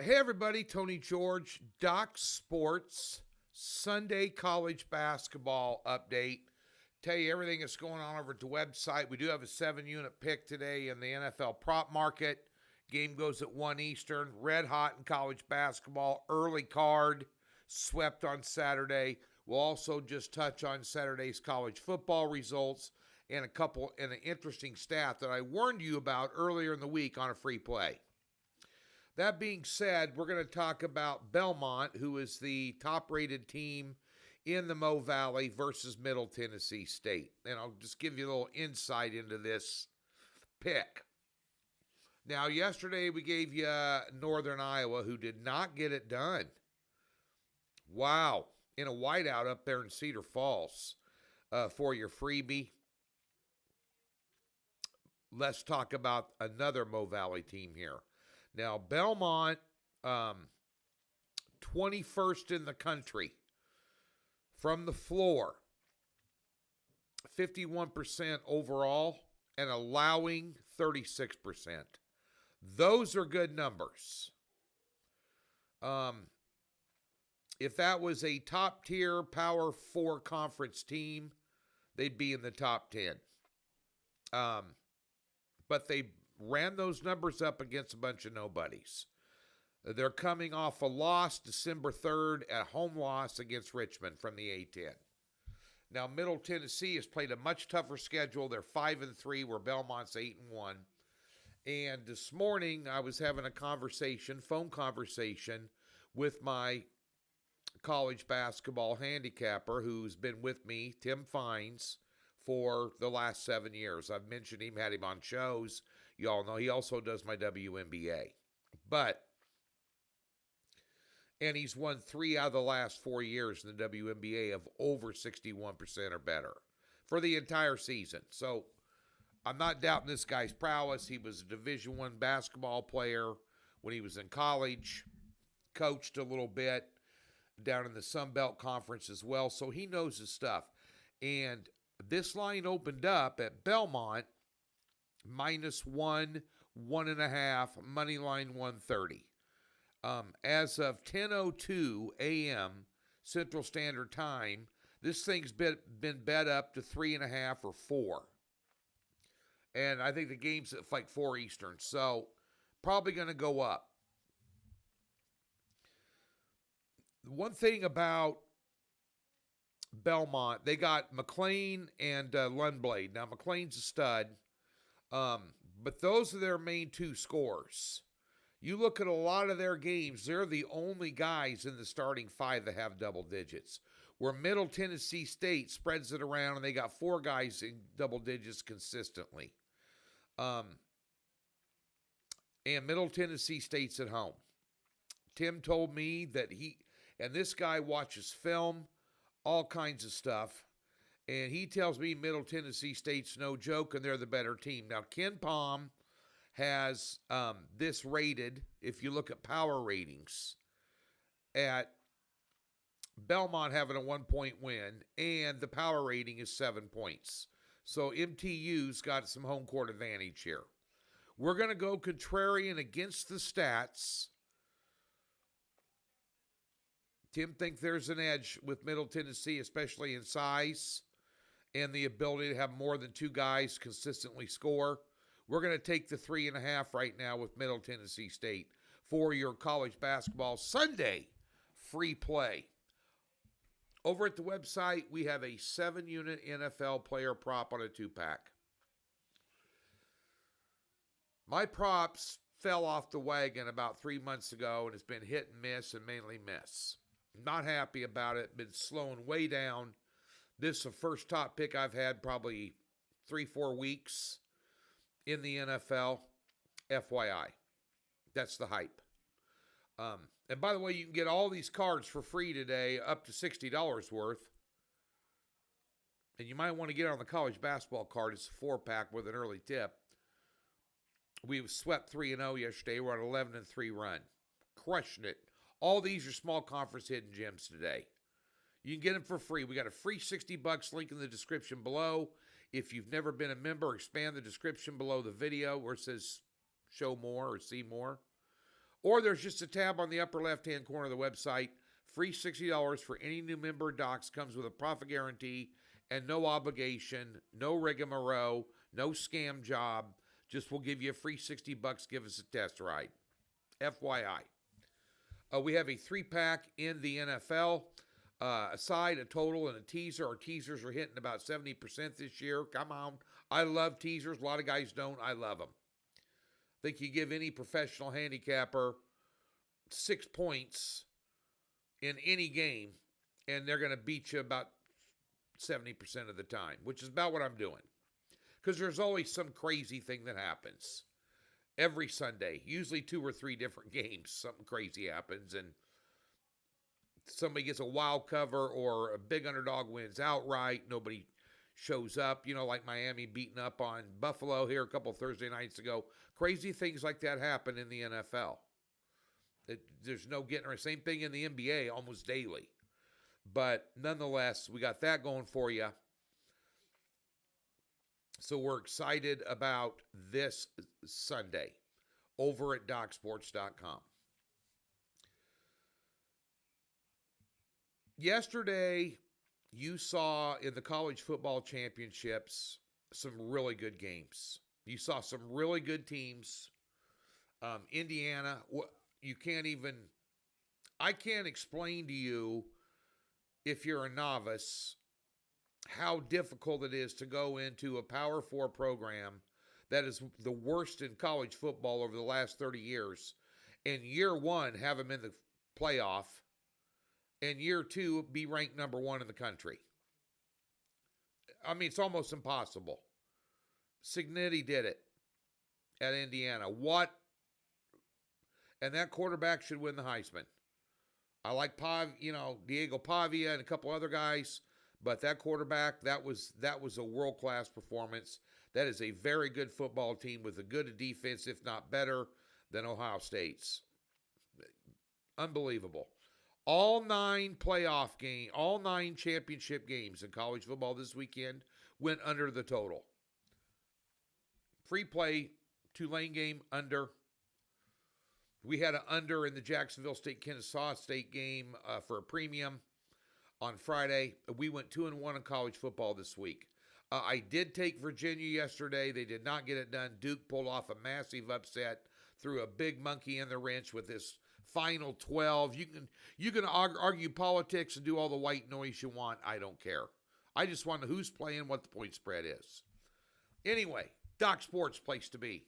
Hey everybody, Tony George, Doc Sports, Sunday college basketball update. Tell you everything that's going on over at the website. We do have a 7-unit pick today in the NFL prop market. Game goes at 1 Eastern. Red hot in college basketball. Early card, swept on Saturday. We'll also just touch on Saturday's college football results and an interesting stat that I warned you about earlier in the week on a free play. That being said, we're going to talk about Belmont, who is the top-rated team in the Mo Valley versus Middle Tennessee State. And I'll just give you a little insight into this pick. Now, yesterday we gave you Northern Iowa, who did not get it done. Wow. In a whiteout up there in Cedar Falls for your freebie. Let's talk about another Mo Valley team here. Now, Belmont, 21st in the country from the floor, 51% overall, and allowing 36%. Those are good numbers. If that was a top-tier Power 4 conference team, they'd be in the top 10. But they ran those numbers up against a bunch of nobodies. They're coming off a loss December 3rd, a home loss against Richmond from the A-10. Now, Middle Tennessee has played a much tougher schedule. They're 5-3, where Belmont's 8-1. And this morning, I was having a phone conversation with my college basketball handicapper who's been with me, Tim Fines, for the last 7 years. I've mentioned him, had him on shows. You all know he also does my WNBA. And he's won 3 out of the last 4 years in the WNBA of over 61% or better for the entire season. So I'm not doubting this guy's prowess. He was a Division I basketball player when he was in college, coached a little bit down in the Sun Belt Conference as well. So he knows his stuff. And this line opened up at Belmont, -1, 1.5, money line 130. As of 10:02 a.m. Central Standard Time, this thing's been bet up to 3.5 or 4. And I think the game's at like 4 Eastern, so probably going to go up. One thing about Belmont, they got McLean and Lundblade. Now, McLean's a stud, but those are their main 2 scorers. You look at a lot of their games, they're the only guys in the starting 5 that have double digits. Where Middle Tennessee State spreads it around and they got 4 guys in double digits consistently. And Middle Tennessee State's at home. Tim told me that this guy watches film, all kinds of stuff, and he tells me Middle Tennessee State's no joke and they're the better team. Now, Ken Palm has this rated, if you look at power ratings, at Belmont having a 1-point win, and the power rating is 7 points. So MTU's got some home court advantage here. We're going to go contrarian against the stats. Tim thinks there's an edge with Middle Tennessee, especially in size and the ability to have more than 2 guys consistently score. We're going to take the 3.5 right now with Middle Tennessee State for your college basketball Sunday free play. Over at the website, we have a 7-unit NFL player prop on a 2-pack. My props fell off the wagon about 3 months ago, and it's been hit and miss and mainly miss. Not happy about it. Been slowing way down. This is the first top pick I've had probably 3-4 weeks in the NFL. FYI. That's the hype. And by the way, you can get all these cards for free today, up to $60 worth. And you might want to get on the college basketball card. It's a 4-pack with an early tip. We swept 3-0 yesterday. We're on an 11-3 run. Crushing it. All these are small conference hidden gems today. You can get them for free. We got a free $60 link in the description below. If you've never been a member, expand the description below the video where it says show more or see more. Or there's just a tab on the upper left-hand corner of the website. Free $60 for any new member of Docs. Comes with a profit guarantee and no obligation, no rigmarole, no scam job. Just we'll give you a free $60. Give us a test ride. FYI. We have a 3-pack in the NFL. A side, a total, and a teaser. Our teasers are hitting about 70% this year. Come on. I love teasers. A lot of guys don't. I love them. I think you give any professional handicapper 6 points in any game, and they're going to beat you about 70% of the time, which is about what I'm doing. Because there's always some crazy thing that happens. Every Sunday, usually 2 or 3 different games, something crazy happens, and somebody gets a wild cover or a big underdog wins outright. Nobody shows up, like Miami beating up on Buffalo here a couple Thursday nights ago. Crazy things like that happen in the NFL. There's no getting around. Same thing in the NBA almost daily. But nonetheless, we got that going for you. So we're excited about this Sunday over at DocSports.com. Yesterday, you saw in the college football championships some really good games. You saw some really good teams. Indiana, I can't explain to you, if you're a novice, how difficult it is to go into a Power 4 program that is the worst in college football over the last 30 years. And year 1, have them in the playoff. And year 2, be ranked number 1 in the country. I mean, it's almost impossible. Cignetti did it at Indiana. And that quarterback should win the Heisman. I like Diego Pavia and a couple other guys, but that quarterback, that was a world-class performance. That is a very good football team with a good defense, if not better than Ohio State's. Unbelievable. All 9 championship games in college football this weekend went under the total. Free play, Tulane game, under. We had an under in the Jacksonville State-Kennesaw State game for a premium on Friday. We went 2-1 in college football this week. I did take Virginia yesterday. They did not get it done. Duke pulled off a massive upset, threw a big monkey in the wrench with this Final 12. You can argue politics and do all the white noise you want. I don't care. I just want to know who's playing, what the point spread is. Anyway, Doc Sports, place to be.